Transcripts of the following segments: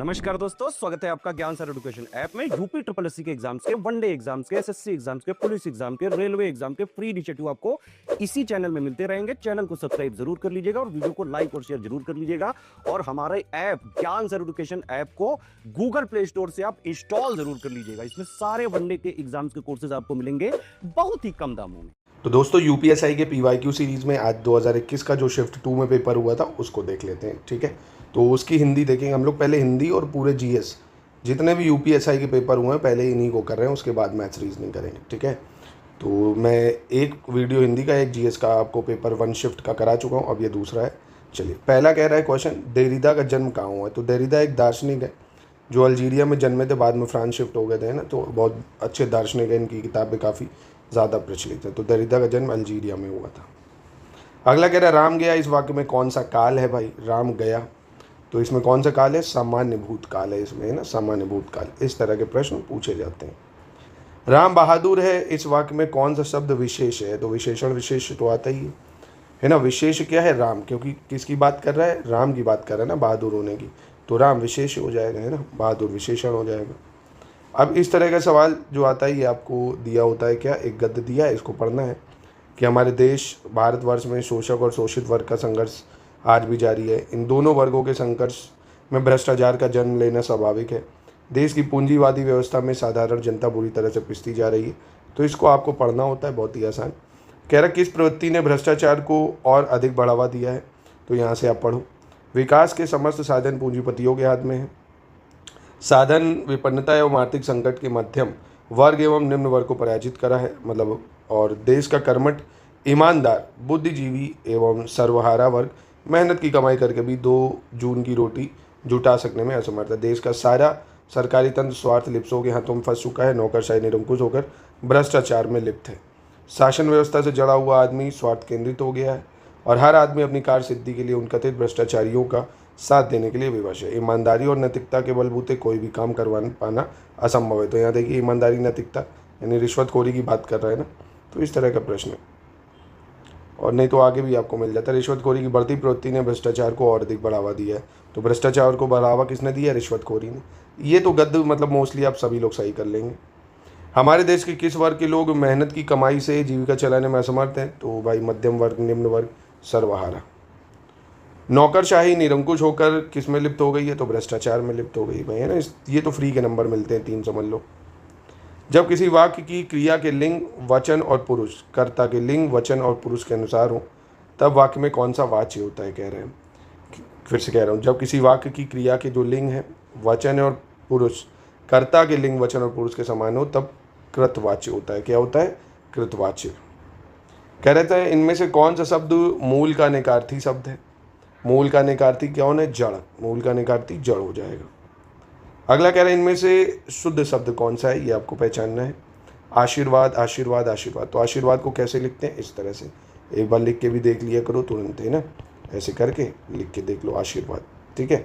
नमस्कार दोस्तों, स्वागत है आपका ज्ञान सर एजुकेशन ऐप में। यूपी ट्रिपल एससी के एग्जाम्स के, वनडे एग्जाम्स के, एसएससी एग्जाम्स के, पुलिस एग्जाम के, रेलवे एग्जाम के फ्री इनिशिएटिव आपको इसी चैनल में मिलते रहेंगे। चैनल को सब्सक्राइब जरूर कर लीजिएगा और वीडियो को लाइक और शेयर जरूर कर लीजिएगा। और हमारे ऐप ज्ञान सर एजुकेशन ऐप को गूगल प्ले स्टोर से आप इंस्टॉल जरूर कर लीजिएगा। इसमें सारे वनडे के एग्जाम्स के कोर्सेज आपको मिलेंगे बहुत ही कम दामों में। तो दोस्तों यूपीएसआई के पीवाईक्यू सीरीज़ में आज 2021 का जो शिफ्ट 2 में पेपर हुआ था उसको देख लेते हैं। ठीक है, तो उसकी हिंदी देखेंगे हम लोग। पहले हिंदी और पूरे जीएस जितने भी यूपीएसआई के पेपर हुए हैं पहले इन्हीं को कर रहे हैं, उसके बाद मैथ्स रीजनिंग करेंगे। ठीक है, तो मैं एक वीडियो हिंदी का, एक जीएस का आपको पेपर 1 शिफ्ट का करा चुका हूँ, अब ये दूसरा है। चलिए, पहला कह रहा है क्वेश्चन, देरिदा का जन्म कहाँ हुआ है। तो देरिदा एक दार्शनिक है जो अल्जीरिया में जन्मे थे, बाद में फ्रांस शिफ्ट हो गए थे ना, तो बहुत अच्छे दार्शनिक है, इनकी किताबें काफ़ी ज़्यादा प्रचलित है। तो देरिदा का जन्म अल्जीरिया में हुआ था। अगला कह रहा है राम गया, इस वाक्य में कौन सा काल है भाई। राम गया, तो इसमें कौन सा काल है, सामान्य भूतकाल है इसमें, है ना, सामान्य भूतकाल। इस तरह के प्रश्न पूछे जाते हैं। राम बहादुर है, इस वाक्य में कौन सा शब्द विशेष है। तो विशेषण विशेष तो आता ही है ना। विशेष क्या है, राम, क्योंकि किसकी बात कर रहा है, राम की बात कर रहा है ना, बहादुर होने की, तो राम विशेष हो जाएगा, है ना, बहादुर विशेषण हो जाएगा। अब इस तरह का सवाल जो आता है ये आपको दिया होता है, क्या एक गद्य दिया है, इसको पढ़ना है कि हमारे देश भारतवर्ष में शोषक और शोषित वर्ग का संघर्ष आज भी जारी है। इन दोनों वर्गों के संघर्ष में भ्रष्टाचार का जन्म लेना स्वाभाविक है। देश की पूंजीवादी व्यवस्था में साधारण जनता बुरी तरह से पिसती जा रही है। तो इसको आपको पढ़ना होता है, बहुत ही आसान। कह रहा किस प्रवृत्ति ने भ्रष्टाचार को और अधिक बढ़ावा दिया है। तो यहाँ से आप पढ़ो, विकास के समस्त साधन पूंजीपतियों के हाथ में है। साधन विपन्नता एवं आर्थिक संकट के मध्यम वर्ग एवं निम्न वर्ग को पराजित करा है, मतलब, और देश का कर्मठ ईमानदार बुद्धिजीवी एवं सर्वहारा वर्ग मेहनत की कमाई करके भी 2 जून की रोटी जुटा सकने में असमर्थ है। देश का सारा सरकारी तंत्र स्वार्थ लिप्सों के हाथों में फंस चुका है, नौकरशाही निरंकुश होकर भ्रष्टाचार में लिप्त है। शासन व्यवस्था से जड़ा हुआ आदमी स्वार्थ केंद्रित हो गया है और हर आदमी अपनी कार्य सिद्धि के लिए उन कथित भ्रष्टाचारियों का साथ देने के लिए विवश है। ईमानदारी और नैतिकता के बलबूते कोई भी काम करवा पाना असंभव है। तो यहाँ देखिए, ईमानदारी नैतिकता यानी रिश्वतखोरी की बात कर रहा है ना, तो इस तरह का प्रश्न है। और नहीं तो आगे भी आपको मिल जाता है। रिश्वतखोरी की बढ़ती प्रवृत्ति ने भ्रष्टाचार को और अधिक बढ़ावा दिया है। तो भ्रष्टाचार को बढ़ावा किसने दिया, रिश्वतखोरी ने। ये तो गद्य मतलब मोस्टली आप सभी लोग सही कर लेंगे। हमारे देश के किस वर्ग के लोग मेहनत की कमाई से जीविका चलाने में असमर्थ हैं। तो भाई मध्यम वर्ग, निम्न वर्ग, सर्वहारा। नौकरशाही निरंकुश होकर किस में लिप्त हो गई है, तो भ्रष्टाचार में लिप्त हो गई भाई, है ना। ये तो फ्री के नंबर मिलते हैं, 3 समझ लो। जब किसी वाक्य की क्रिया के लिंग, वचन और पुरुष, कर्ता के लिंग, वचन और पुरुष के अनुसार हो, तब वाक्य में कौन सा वाच्य होता है, कह रहे हैं। फिर से कह रहा हूँ, जब किसी वाक्य की क्रिया के जो लिंग है, वचन और पुरुष, कर्ता के लिंग, वचन और पुरुष के समान हो, तब कृतवाच्य होता है। क्या होता है, कृतवाच्य। कह रहे थे इनमें से कौन सा शब्द मूल का निकार्थी शब्द है। मूल का निकार्थी क्या होना है, जड़। मूल का निकार्थी जड़ हो जाएगा। अगला कह रहे हैं इनमें से शुद्ध शब्द कौन सा है, ये आपको पहचानना है। आशीर्वाद, आशीर्वाद, आशीर्वाद। तो आशीर्वाद को कैसे लिखते हैं, इस तरह से। एक बार लिख के भी देख लिया करो तुरंत, है ना, ऐसे करके लिख के देख लो, आशीर्वाद। ठीक है,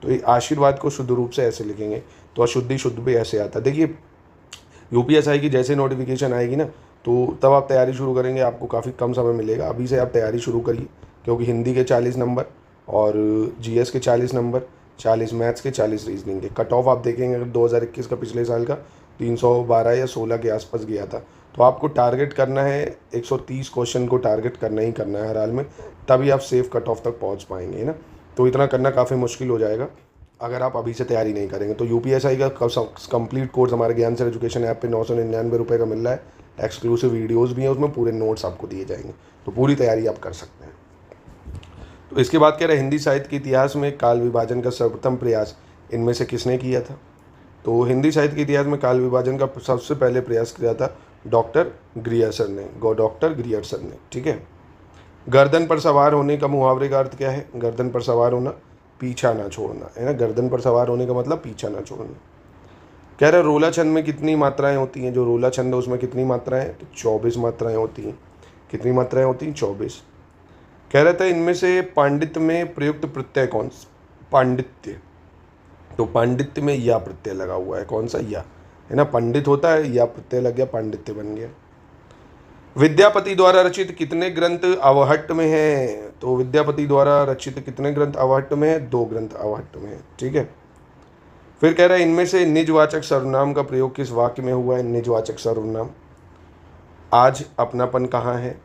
तो ये आशीर्वाद को शुद्ध रूप से ऐसे लिखेंगे, तो अशुद्धि शुद्ध भी ऐसे आता है। देखिए, यूपीएसआई की जैसे नोटिफिकेशन आएगी ना, तो तब आप तैयारी शुरू करेंगे, आपको काफ़ी कम समय मिलेगा। अभी से आप तैयारी शुरू करिए, क्योंकि हिंदी के 40 नंबर और जीएस के 40 नंबर, 40 मैथ्स के, 40 रीजनिंग के। कट ऑफ आप देखेंगे, अगर 2021 का पिछले साल का 312 या 16 के आसपास गया था, तो आपको टारगेट करना है 130 क्वेश्चन को टारगेट करना ही करना है हर हाल में, तभी आप सेफ कट ऑफ तक पहुंच पाएंगे, है ना। तो इतना करना काफ़ी मुश्किल हो जाएगा अगर आप अभी से तैयारी नहीं करेंगे। तो यूपीएसआई का कंप्लीट कोर्स हमारे ज्ञान सर एजुकेशन ऐप पे 999 रुपये का मिल रहा है। एक्सक्लूसिव वीडियोज़ भी हैं, उसमें पूरे नोट्स आपको दिए जाएंगे, तो पूरी तैयारी आप कर सकते हैं। तो इसके बाद कह रहे हैं हिंदी साहित्य के इतिहास में काल विभाजन का सर्वप्रथम प्रयास इनमें से किसने किया था। तो हिंदी साहित्य के इतिहास में काल विभाजन का सबसे पहले प्रयास किया था डॉक्टर ग्रियर्सन ने, डॉक्टर ग्रियर्सन ने। ठीक है, गर्दन पर सवार होने का मुहावरे का अर्थ क्या है, गर्दन पर सवार होना, पीछा ना छोड़ना, है ना। गर्दन पर सवार होने का मतलब पीछा ना छोड़ना। कह रहे रोला छंद में कितनी मात्राएं होती हैं। जो रोला छंद है उसमें कितनी मात्राएं, तो 24 मात्राएं होती हैं। कितनी मात्राएं होती हैं, 24। कह रहे थे इनमें से पांडित्य में प्रयुक्त प्रत्यय कौन सा, पांडित्य। तो पांडित्य में या प्रत्यय लगा हुआ है, कौन सा, या, है ना। पंडित होता है, या प्रत्यय लग गया, पांडित्य बन गया। विद्यापति द्वारा रचित कितने ग्रंथ अवहट्ट में हैं। तो विद्यापति द्वारा रचित कितने ग्रंथ अवहट्ट में है, 2 ग्रंथ अवहट्ट में है। ठीक है, फिर कह रहा है इनमें से निजवाचक सर्वनाम का प्रयोग किस वाक्य में हुआ है। निजवाचक सर्वनाम, आज अपनापन कहाँ है,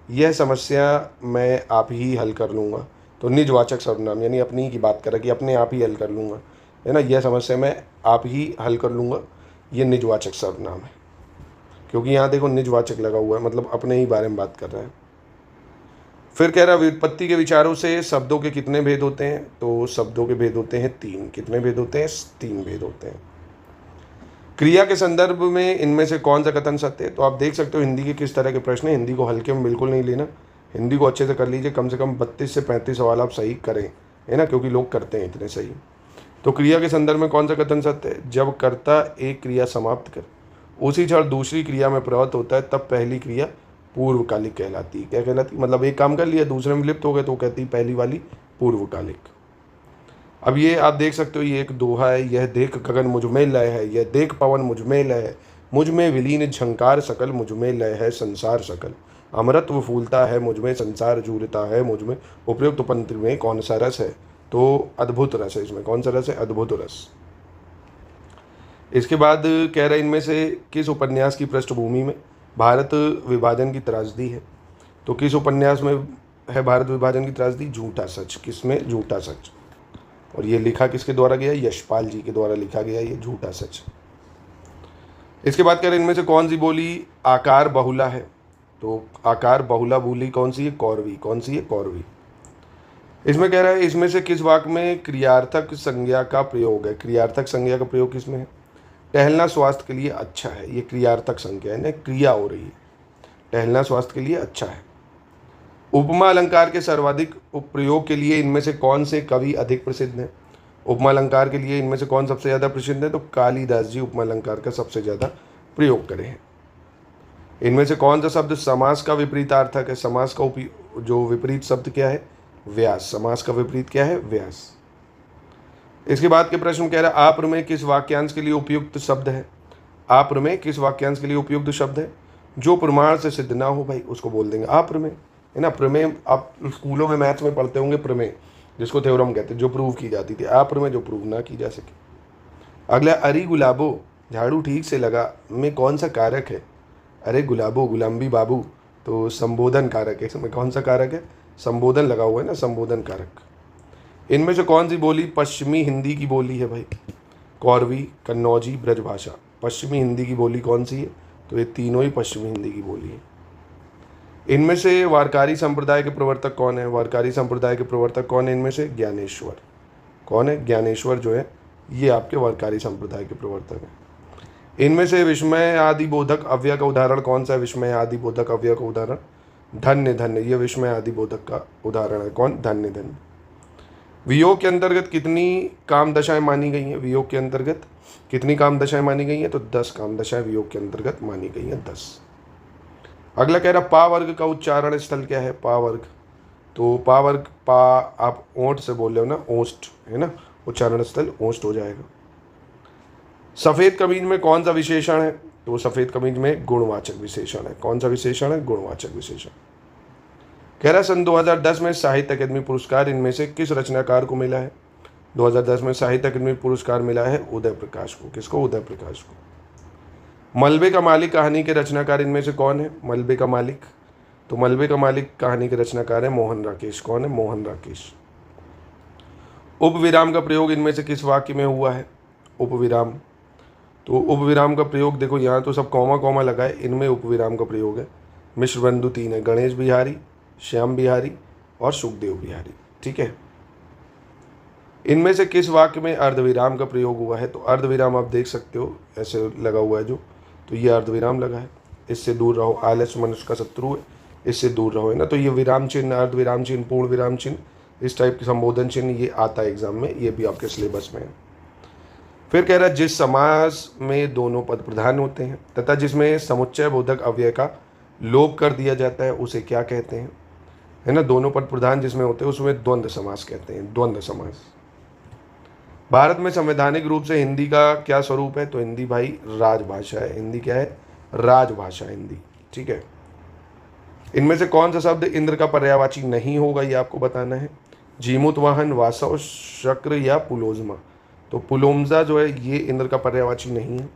यह समस्या मैं आप ही हल कर लूँगा। तो निजवाचक सर्वनाम यानी अपनी की बात कर रहा है कि अपने आप ही हल कर लूँगा, है ना, यह समस्या मैं आप ही हल कर लूँगा, ये निजवाचक सर्वनाम है। क्योंकि यहाँ देखो निजवाचक लगा हुआ है, मतलब अपने ही बारे में बात कर रहा है। फिर कह रहा है व्युत्पत्ति के विचारों से शब्दों के कितने भेद होते हैं। तो शब्दों के भेद होते हैं 3। कितने भेद होते हैं? 3 भेद होते हैं। क्रिया के संदर्भ में इनमें से कौन सा कथन सत्य है। तो आप देख सकते हो हिंदी के किस तरह के प्रश्न हैं। हिंदी को हल्के में बिल्कुल नहीं लेना, हिंदी को अच्छे से कर लीजिए। कम से कम 32 से 35 सवाल आप सही करें, है ना, क्योंकि लोग करते हैं इतने सही। तो क्रिया के संदर्भ में कौन सा कथन सत्य है। जब कर्ता एक क्रिया समाप्त कर उसी क्षण दूसरी क्रिया में प्रवृत्त होता है, तब पहली क्रिया पूर्वकालिक कहलाती है। क्या कहलाती है? मतलब एक काम कर लिया, दूसरे में लिप्त हो गए, तो कहती है पहली वाली पूर्वकालिक। अब ये आप देख सकते हो, ये एक दोहा है। यह देख गगन मुझ में लय है, यह देख पवन मुझ में लय है, मुझ में विलीन झंकार सकल, मुझ में लय है संसार सकल। अमृतत्व फूलता है मुझ में, संसार जूरता है मुझ में, उपयुक्त पंथ में कौन सा रस है। तो अद्भुत रस है इसमें। कौन सा रस है? अद्भुत रस। इसके बाद कह रहे इनमें से किस उपन्यास की पृष्ठभूमि में भारत विभाजन की त्रासदी है। तो किस उपन्यास में है भारत विभाजन की त्रासदी? झूठा सच। किसमें? झूठा सच। और ये लिखा किसके द्वारा गया? यशपाल जी के द्वारा लिखा गया ये झूठा सच। इसके बाद कह रहे इनमें से कौन सी बोली आकार बहुला है। तो आकार बहुला बोली कौन सी है? कौरवी। कौन सी है? कौरवी। इसमें कह रहा है इसमें से किस वाक्य में क्रियार्थक संज्ञा का प्रयोग है। क्रियार्थक संज्ञा का प्रयोग किसमें है? टहलना स्वास्थ्य के लिए अच्छा है। ये क्रियार्थक संज्ञा है ना, क्रिया हो रही है। टहलना स्वास्थ्य के लिए अच्छा है। उपमा अलंकार के सर्वाधिक प्रयोग के लिए इनमें से कौन से कवि अधिक प्रसिद्ध हैं। उपमा अलंकार के लिए इनमें से कौन सबसे ज़्यादा प्रसिद्ध है। तो कालिदास जी उपमा अलंकार का सबसे ज़्यादा प्रयोग करे हैं। इनमें से कौन सा शब्द समास का विपरीतार्थक है। समास का जो विपरीत शब्द क्या है? व्यास। समास का विपरीत क्या है? व्यास। इसके बाद के प्रश्न कह रहा है अप्रमेय किस वाक्यांश के लिए उपयुक्त शब्द है। अप्रमेय किस वाक्यांश के लिए उपयुक्त शब्द है? जो प्रमाण से सिद्ध ना हो भाई उसको बोल देंगे अप्रमेय, है ना। प्रमेय आप स्कूलों में मैथ्स में पढ़ते होंगे, प्रमेय जिसको थ्योरम कहते हैं, जो प्रूव की जाती थी। अप्रमेय जो प्रूव ना की जा सके। अगला, अरे गुलाबो झाड़ू ठीक से लगा में कौन सा कारक है। अरे गुलाबो, गुलाम्बी बाबू, तो संबोधन कारक है। इसमें कौन सा कारक है? संबोधन लगा हुआ है ना, संबोधन कारक। इनमें से कौन सी बोली पश्चिमी हिंदी की बोली है भाई। कौरवी, कन्नौजी, ब्रजभाषा। पश्चिमी हिंदी की बोली कौन सी है? तो ये तीनों ही पश्चिमी हिंदी की बोली है। इनमें से वारकारी संप्रदाय के प्रवर्तक कौन है। वारकारी संप्रदाय के प्रवर्तक कौन है? इनमें से ज्ञानेश्वर। कौन है? ज्ञानेश्वर जो है ये आपके वारकारी संप्रदाय के प्रवर्तक हैं। इनमें से विस्मय आदि बोधक अव्यय का उदाहरण कौन सा है। विस्मय आदि बोधक अव्यय का उदाहरण धन्य धन्य, ये विस्मय आदि बोधक का उदाहरण है। कौन? धन्य धन्य। वियोग के अंतर्गत कितनी काम दशाएं मानी गई हैं। वियोग के अंतर्गत कितनी काम दशाएं मानी गई हैं। तो 10 काम दशाएं वियोग के अंतर्गत मानी गई हैं, 10। अगला कह रहा पा वर्ग का उच्चारण स्थल क्या है। पा वर्ग, तो पा वर्ग, पा आप ओंठ से बोल रहे हो ना, ओस्ट, है ना, उच्चारण स्थल ओस्ट हो जाएगा। सफेद कमीज में कौन सा विशेषण है। तो सफेद कमीज में गुणवाचक विशेषण है। कौन सा विशेषण है? गुणवाचक विशेषण। कह रहा सन 2010 में साहित्य अकादमी पुरस्कार इनमें से किस रचनाकार को मिला है। 2010 में साहित्य अकादमी पुरस्कार मिला है उदय प्रकाश को। किसको? उदय प्रकाश को। मलबे का मालिक कहानी के रचनाकार इनमें से कौन है। मलबे का मालिक, तो मलबे का मालिक कहानी के रचनाकार है मोहन राकेश। कौन है? मोहन राकेश। उपविराम का प्रयोग इनमें से किस वाक्य में हुआ है। उपविराम, तो उपविराम का प्रयोग देखो यहाँ तो सब कॉमा कॉमा लगा है, इनमें उपविराम का प्रयोग है। मिश्र बंधु 3 है, गणेश बिहारी, श्याम बिहारी और सुखदेव बिहारी। ठीक है। इनमें से किस वाक्य में अर्धविराम का प्रयोग हुआ है। तो अर्धविराम आप देख सकते हो ऐसे लगा हुआ है जो, तो ये अर्धविराम लगा है। इससे दूर रहो, आलस्य मनुष्य का शत्रु है, इससे दूर रहो, है ना। तो ये विराम चिन्ह, अर्धविराम चिन्ह, पूर्ण विराम चिन्ह, इस टाइप के संबोधन चिन्ह ये आता है एग्जाम में, ये भी आपके सिलेबस में है। फिर कह रहा है जिस समास में दोनों पद प्रधान होते हैं तथा जिसमें समुच्चय बोधक अव्यय का लोप कर दिया जाता है उसे क्या कहते हैं, है ना। दोनों पद प्रधान जिसमें होते हैं उसमें द्वंद्व समास कहते हैं, द्वंद्व समास। भारत में संवैधानिक रूप से हिंदी का क्या स्वरूप है। तो हिंदी भाई राजभाषा है। हिंदी क्या है? राजभाषा हिंदी। ठीक है। इनमें से कौन सा शब्द इंद्र का पर्यायवाची नहीं होगा, ये आपको बताना है। जीमूत वाहन, वासव, शक्र या पुलोजमा। तो पुलोमजा जो है ये इंद्र का पर्यायवाची नहीं है,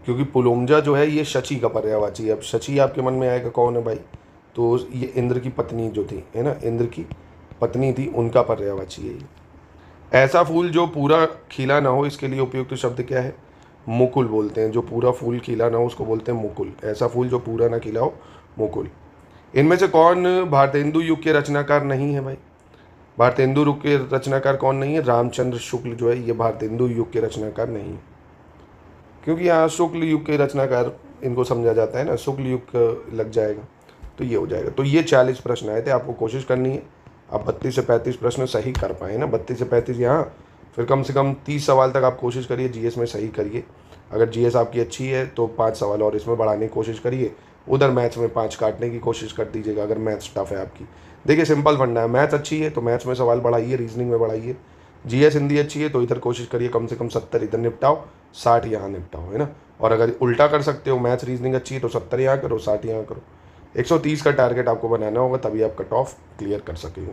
क्योंकि पुलोमजा जो है ये शची का पर्यायवाची है। अब शची आपके मन में आएगा कौन है भाई, तो ये इंद्र की पत्नी जो थी, है ना, इंद्र की पत्नी थी, उनका पर्यायवाची है ये। ऐसा फूल जो पूरा खिला ना हो, इसके लिए उपयुक्त शब्द क्या है, मुकुल बोलते हैं। जो पूरा फूल खिला ना हो उसको बोलते हैं मुकुल। ऐसा फूल जो पूरा ना खिला हो, मुकुल। इनमें से कौन भारतेंदु युग के रचनाकार नहीं है भाई, भारतेंदु युग के रचनाकार कौन नहीं है, रामचंद्र शुक्ल जो है ये भारतेंदु युग के रचनाकार नहीं है, क्योंकि यहाँ शुक्ल युग के रचनाकार इनको समझा जाता है ना, शुक्ल युग लग जाएगा तो ये हो जाएगा। तो ये 40 प्रश्न आए थे, आपको कोशिश करनी है आप 32 से 35 प्रश्न सही कर पाए ना, 32 से 35 यहाँ, फिर कम से कम 30 सवाल तक आप कोशिश करिए जीएस में सही करिए। अगर जीएस आपकी अच्छी है तो 5 सवाल और इसमें बढ़ाने की कोशिश करिए, उधर मैथ्स में 5 काटने की कोशिश कर दीजिएगा अगर मैथ्स टफ है आपकी। देखिए सिंपल फंडा है, मैथ्स अच्छी है तो मैथ्स में सवाल बढ़ाइए, रीजनिंग में बढ़ाइए। जीएस हिंदी अच्छी है तो इधर कोशिश करिए कम से कम 70 इधर निपटाओ, 60 यहाँ निपटाओ, है ना। और अगर उल्टा कर सकते हो, मैथ्स रीजनिंग अच्छी है तो 70 यहाँ करो, 60 यहाँ करो। 130 का टारगेट आपको बनाना होगा, तभी आप कट ऑफ क्लियर कर सकेंगे।